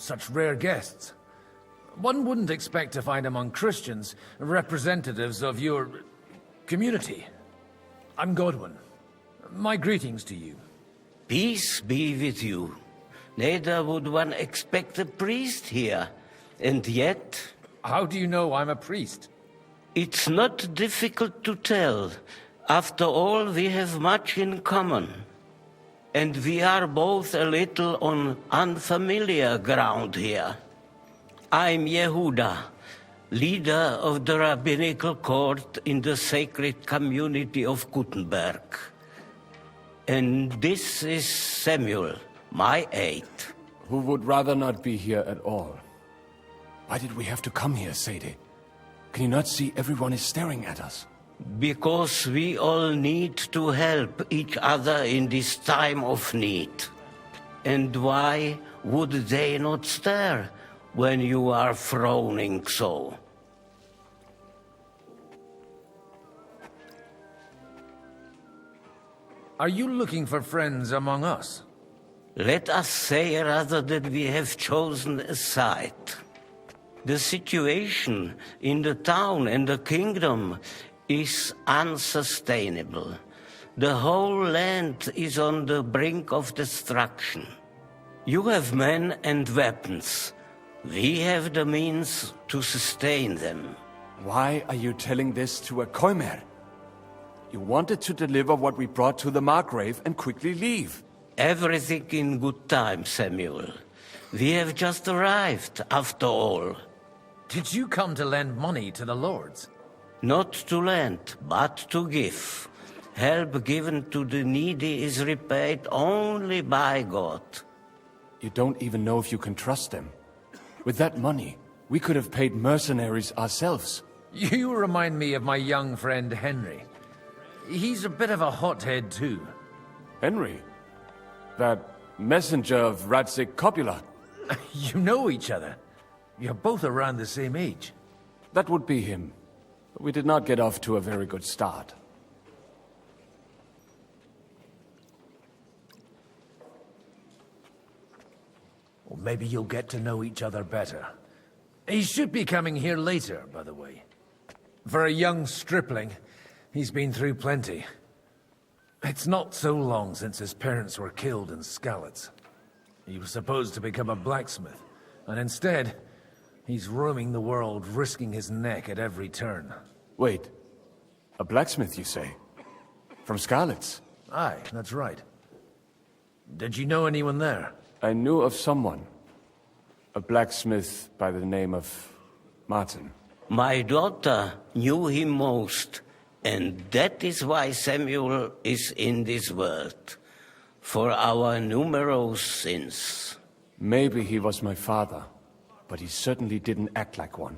such rare guests. One wouldn't expect to find among Christians representatives of your community. I'm Godwin. My greetings to you. Peace be with you. Neither would one expect a priest here, and yet... How do you know I'm a priest? It's not difficult to tell. After all, we have much in common. And we are both a little on unfamiliar ground here. I'm Yehuda, leader of the rabbinical court in the sacred community of Gutenberg. And this is Samuel, my aide. Who would rather not be here at all. Why did we have to come here, Sadie? Can you not see everyone is staring at us? Because we all need to help each other in this time of need. And why would they not stare when you are frowning so? Are you looking for friends among us? Let us say rather that we have chosen a side. The situation in the town and the kingdom is unsustainable. The whole land is on the brink of destruction. You have men and weapons. We have the means to sustain them. Why are you telling this to a Koimer? You wanted to deliver what we brought to the Margrave and quickly leave. Everything in good time, Samuel. We have just arrived, after all. Did you come to lend money to the lords? Not to lend, but to give. Help given to the needy is repaid only by God. You don't even know if you can trust them. With that money, we could have paid mercenaries ourselves. You remind me of my young friend Henry. He's a bit of a hothead too. Henry? That messenger of Radzik Copula? You know each other. You're both around the same age. That would be him. But we did not get off to a very good start. Well, maybe you'll get to know each other better. He should be coming here later, by the way. For a young stripling, he's been through plenty. It's not so long since his parents were killed in Skalitz. He was supposed to become a blacksmith, and instead, he's roaming the world, risking his neck at every turn. Wait. A blacksmith, you say? From Skalitz? Aye, that's right. Did you know anyone there? I knew of someone. A blacksmith by the name of Martin. My daughter knew him most, and that is why Samuel is in this world. For our numerous sins. Maybe he was my father, but he certainly didn't act like one.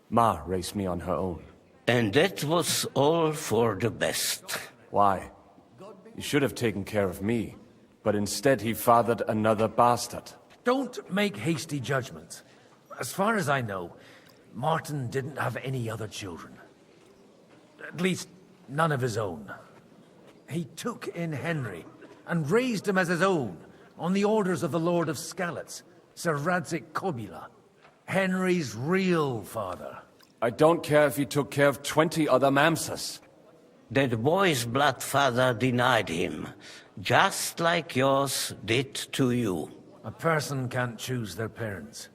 Ma raised me on her own. And that was all for the best. Why? He should have taken care of me, but instead he fathered another bastard. Don't make hasty judgments. As far as I know, Martin didn't have any other children. At least, none of his own. He took in Henry and raised him as his own on the orders of the Lord of Skalitz, Sir Radzik Kobila, Henry's real father. I don't care if he took care of 20 other mamsas. That boy's blood father denied him, just like yours did to you. A person can't choose their parents.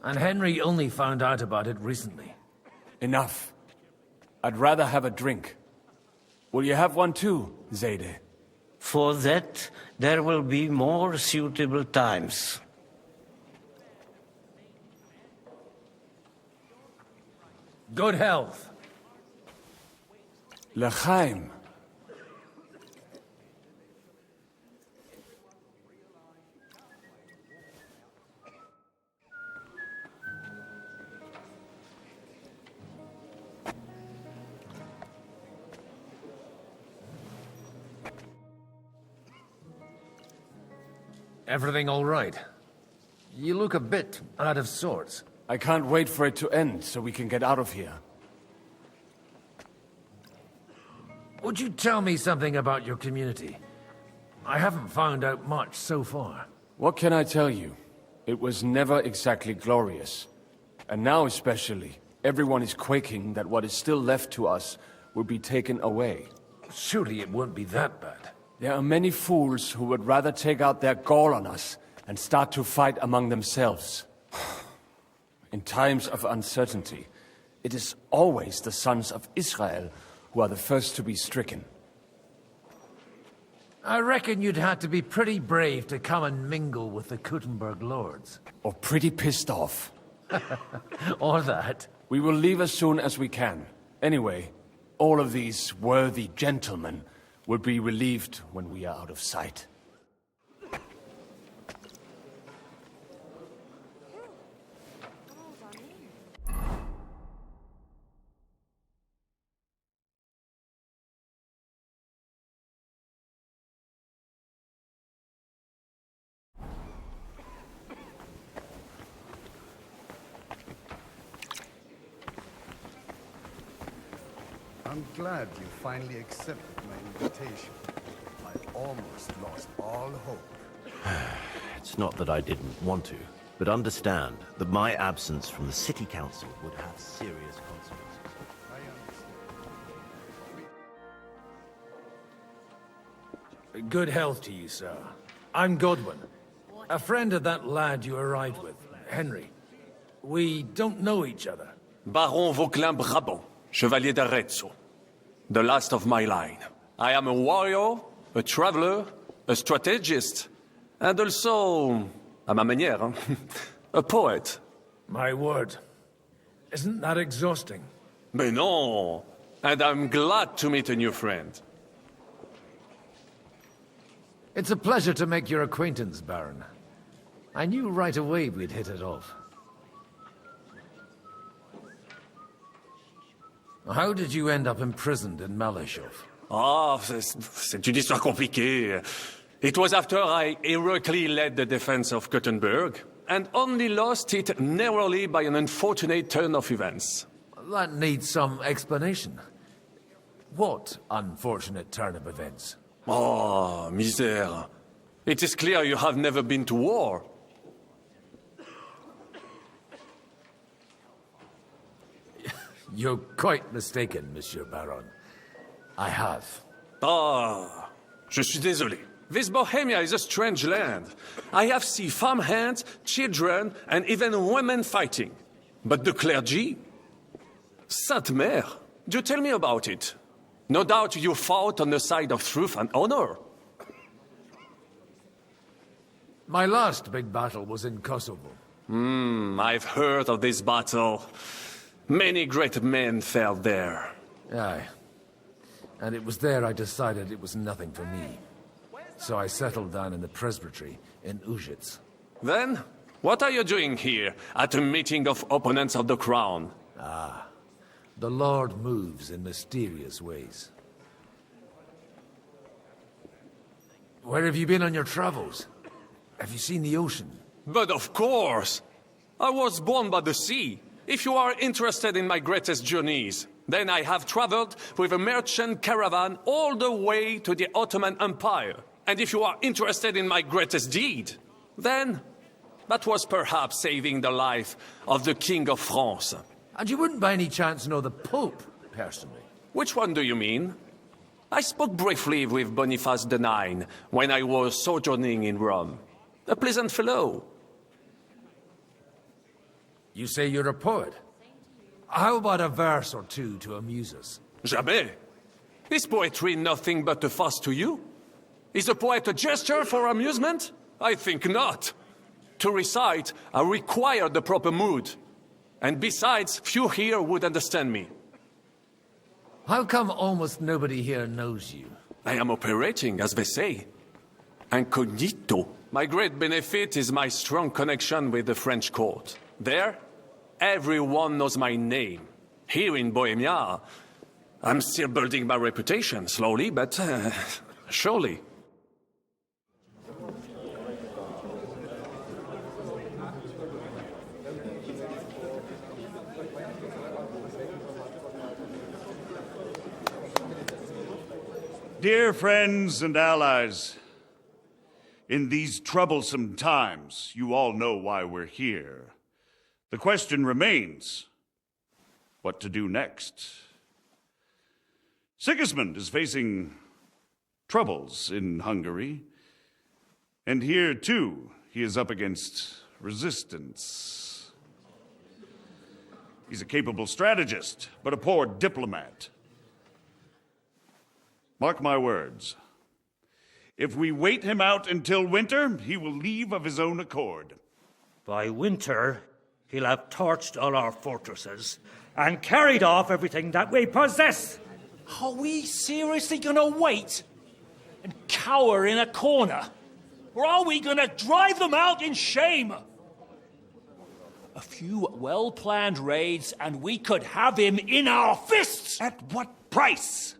And Henry only found out about it recently. Enough. I'd rather have a drink. Will you have one too, Zayde? For that, there will be more suitable times. Good health. L'chaim. Everything all right? You look a bit out of sorts. I can't wait for it to end so we can get out of here. Would you tell me something about your community? I haven't found out much so far. What can I tell you? It was never exactly glorious. And now especially, everyone is quaking that what is still left to us will be taken away. Surely it won't be that bad. There are many fools who would rather take out their gall on us and start to fight among themselves. In times of uncertainty, it is always the sons of Israel who are the first to be stricken. I reckon you'd have to be pretty brave to come and mingle with the Kuttenberg lords. Or pretty pissed off. Or that. We will leave as soon as we can. Anyway, all of these worthy gentlemen will be relieved when we are out of sight. I'm glad you finally accepted my invitation. I almost lost all hope. It's not that I didn't want to, but understand that my absence from the city council would have serious consequences. I understand. Good health to you, sir. I'm Godwin. A friend of that lad you arrived with, Henry. We don't know each other. Baron Vauquelin Brabant, Chevalier d'Arezzo. The last of my line. I am a warrior, a traveler, a strategist, and also, à ma manière, a poet. My word. Isn't that exhausting? Mais non! And I'm glad to meet a new friend. It's a pleasure to make your acquaintance, Baron. I knew right away we'd hit it off. How did you end up imprisoned in Malashov? Ah, c'est une histoire compliquée. It was after I heroically led the defense of Kuttenberg, and only lost it narrowly by an unfortunate turn of events. That needs some explanation. What unfortunate turn of events? Oh, misère. It is clear you have never been to war. You're quite mistaken, Monsieur Baron. I have. Ah, je suis désolé. This Bohemia is a strange land. I have seen farmhands, children, and even women fighting. But the clergy? Sainte Mère, do tell me about it. No doubt you fought on the side of truth and honor. My last big battle was in Kosovo. I've heard of this battle. Many great men fell there. Aye. And it was there I decided it was nothing for me. So I settled down in the presbytery in Ujits. Then, what are you doing here at a meeting of opponents of the crown? The Lord moves in mysterious ways. Where have you been on your travels? Have you seen the ocean? But of course! I was born by the sea. If you are interested in my greatest journeys, then I have traveled with a merchant caravan all the way to the Ottoman Empire. And if you are interested in my greatest deed, then that was perhaps saving the life of the King of France. And you wouldn't by any chance know the Pope, personally? Which one do you mean? I spoke briefly with Boniface IX when I was sojourning in Rome. A pleasant fellow. You say you're a poet. How about a verse or two to amuse us? Jamais. Is poetry nothing but a farce to you? Is a poet a gesture for amusement? I think not. To recite, I require the proper mood. And besides, few here would understand me. How come almost nobody here knows you? I am operating, as they say. Incognito. My great benefit is my strong connection with the French court. There, everyone knows my name. Here in Bohemia, I'm still building my reputation, slowly, but surely. Dear friends and allies, In these troublesome times, you all know why we're here. The question remains, what to do next? Sigismund is facing troubles in Hungary, and here, too, he is up against resistance. He's a capable strategist, but a poor diplomat. Mark my words. If we wait him out until winter, he will leave of his own accord. By winter, he'll have torched all our fortresses and carried off everything that we possess. Are we seriously gonna wait and cower in a corner? Or are we gonna drive them out in shame? A few well-planned raids and we could have him in our fists! At what price?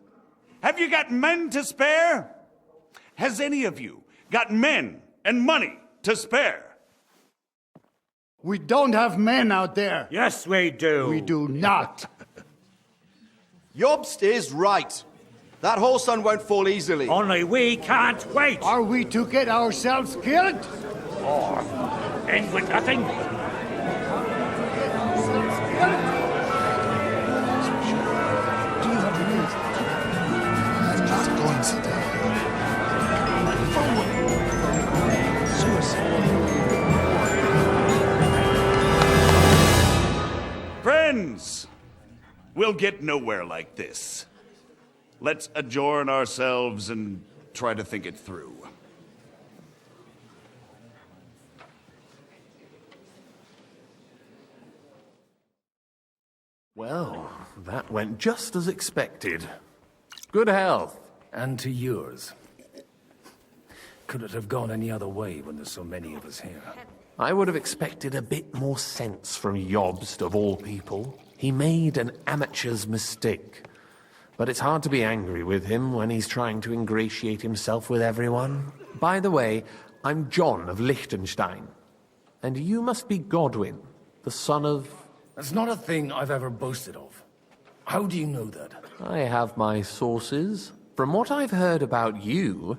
Have you got men to spare? Has any of you got men and money to spare? We don't have men out there. Yes, we do. We do not. Jobst is right. That whole sun won't fall easily. Only we can't wait. Are we to get ourselves killed? Or end with nothing. Friends, we'll get nowhere like this. Let's adjourn ourselves and try to think it through. Well, that went just as expected. Good health. And to yours. Could it have gone any other way when there's so many of us here? I would have expected a bit more sense from Jobst, of all people. He made an amateur's mistake. But it's hard to be angry with him when he's trying to ingratiate himself with everyone. By the way, I'm John of Liechtenstein. And you must be Godwin, the son of... That's not a thing I've ever boasted of. How do you know that? I have my sources. From what I've heard about you,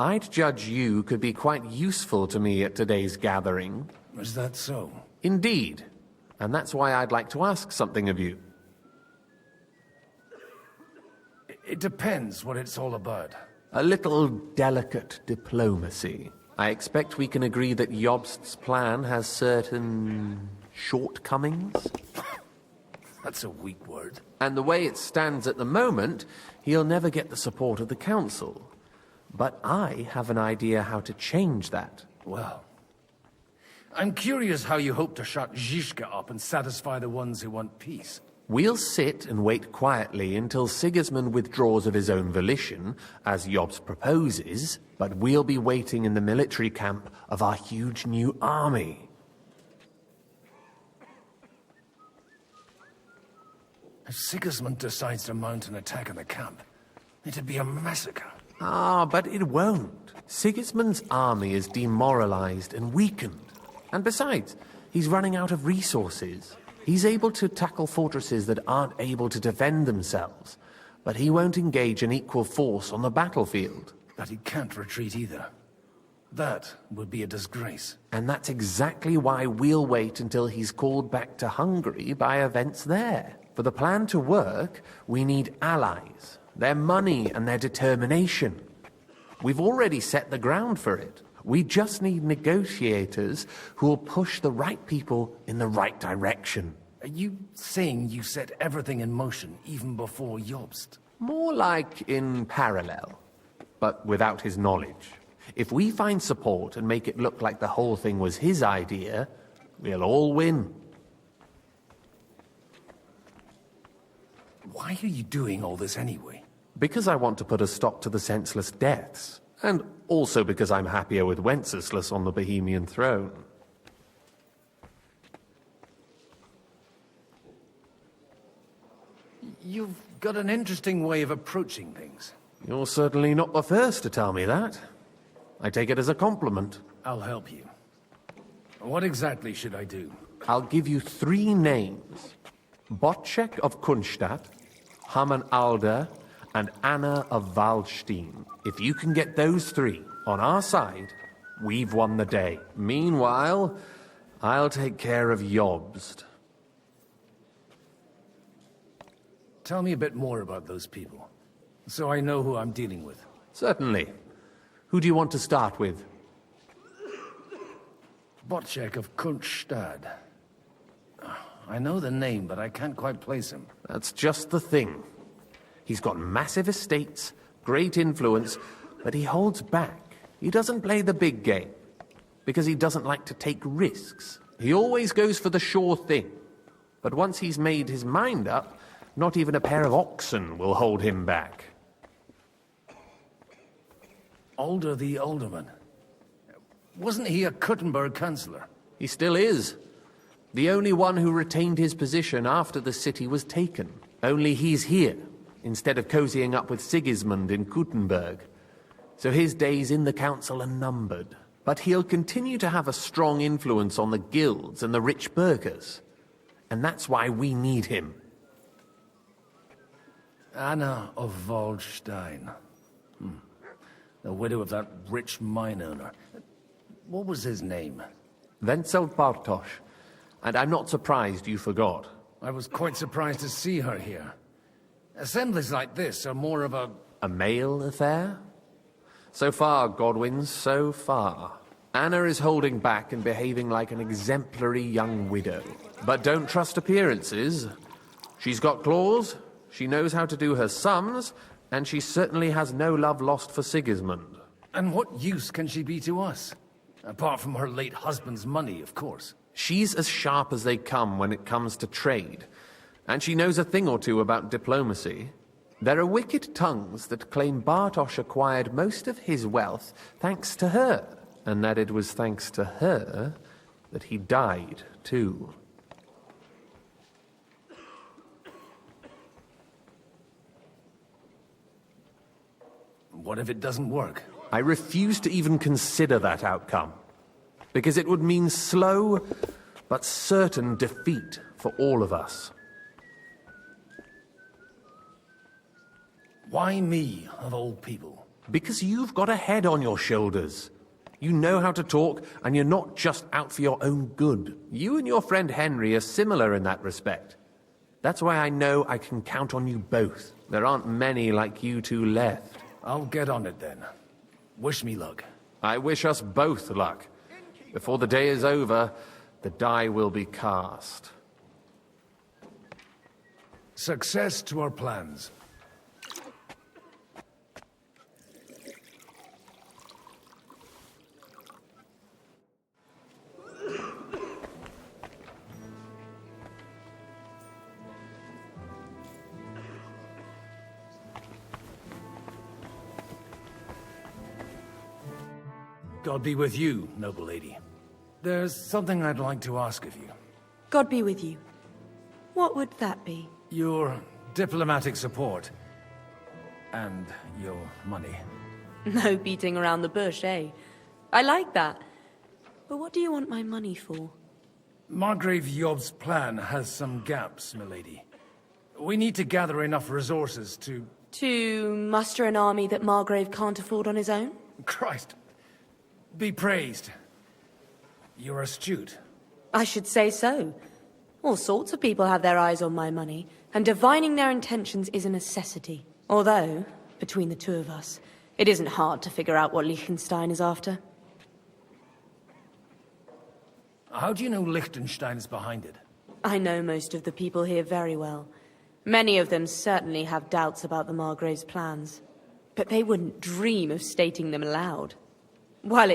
I'd judge you could be quite useful to me at today's gathering. Is that so? Indeed. And that's why I'd like to ask something of you. It depends what it's all about. A little delicate diplomacy. I expect we can agree that Jobst's plan has certain shortcomings. That's a weak word. And the way it stands at the moment, he'll never get the support of the council. But I have an idea how to change that. Well, I'm curious how you hope to shut Zizka up and satisfy the ones who want peace. We'll sit and wait quietly until Sigismund withdraws of his own volition, as Jobst proposes, but we'll be waiting in the military camp of our huge new army. If Sigismund decides to mount an attack on the camp, it'd be a massacre. Ah, but it won't. Sigismund's army is demoralized and weakened. And besides, he's running out of resources. He's able to tackle fortresses that aren't able to defend themselves, but he won't engage an equal force on the battlefield. But he can't retreat either. That would be a disgrace. And that's exactly why we'll wait until he's called back to Hungary by events there. For the plan to work, we need allies, their money and their determination. We've already set the ground for it. We just need negotiators who will push the right people in the right direction. Are you saying you set everything in motion even before Jobst? More like in parallel, but without his knowledge. If we find support and make it look like the whole thing was his idea, we'll all win. Why are you doing all this anyway? Because I want to put a stop to the senseless deaths. And also because I'm happier with Wenceslas on the Bohemian throne. You've got an interesting way of approaching things. You're certainly not the first to tell me that. I take it as a compliment. I'll help you. What exactly should I do? I'll give you 3 names. Bocek of Kunstadt, Hamann Alder, and Anna of Waldstein. If you can get those 3 on our side, We've won the day. Meanwhile, I'll take care of Jobst. Tell me a bit more about those people, so I know who I'm dealing with. Certainly. Who do you want to start with? Botchek of Kunststadt. I know the name, but I can't quite place him. That's just the thing. He's got massive estates, great influence, but he holds back. He doesn't play the big game, because he doesn't like to take risks. He always goes for the sure thing. But once he's made his mind up, not even a pair of oxen will hold him back. Alder the Alderman. Wasn't he a Kuttenberg councillor? He still is. The only one who retained his position after the city was taken. Only he's here, instead of cozying up with Sigismund in Kuttenberg. So his days in the council are numbered. But he'll continue to have a strong influence on the guilds and the rich burghers. And that's why we need him. Anna of Waldstein. The widow of that rich mine owner. What was his name? Wenzel Bartosz. And I'm not surprised you forgot. I was quite surprised to see her here. Assemblies like this are more of a... A male affair? So far, Godwin, so far. Anna is holding back and behaving like an exemplary young widow. But don't trust appearances. She's got claws, she knows how to do her sums, and she certainly has no love lost for Sigismund. And what use can she be to us? Apart from her late husband's money, of course. She's as sharp as they come when it comes to trade. And she knows a thing or two about diplomacy. There are wicked tongues that claim Bartosz acquired most of his wealth thanks to her, and that it was thanks to her that he died, too. What if it doesn't work? I refuse to even consider that outcome, because it would mean slow but certain defeat for all of us. Why me, of all people? Because you've got a head on your shoulders. You know how to talk, and you're not just out for your own good. You and your friend Henry are similar in that respect. That's why I know I can count on you both. There aren't many like you two left. I'll get on it then. Wish me luck. I wish us both luck. Before the day is over, the die will be cast. Success to our plans. God be with you, noble lady. There's something I'd like to ask of you. God be with you. What would that be? Your diplomatic support. And your money. No beating around the bush, eh? I like that. But what do you want my money for? Margrave Job's plan has some gaps, milady. We need to gather enough resources to... To muster an army that Margrave can't afford on his own? Christ. Be praised. You're astute. I should say so. All sorts of people have their eyes on my money, and divining their intentions is a necessity. Although, between the two of us, it isn't hard to figure out what Liechtenstein is after. How do you know Liechtenstein is behind it? I know most of the people here very well. Many of them certainly have doubts about the Margrave's plans. But they wouldn't dream of stating them aloud. While it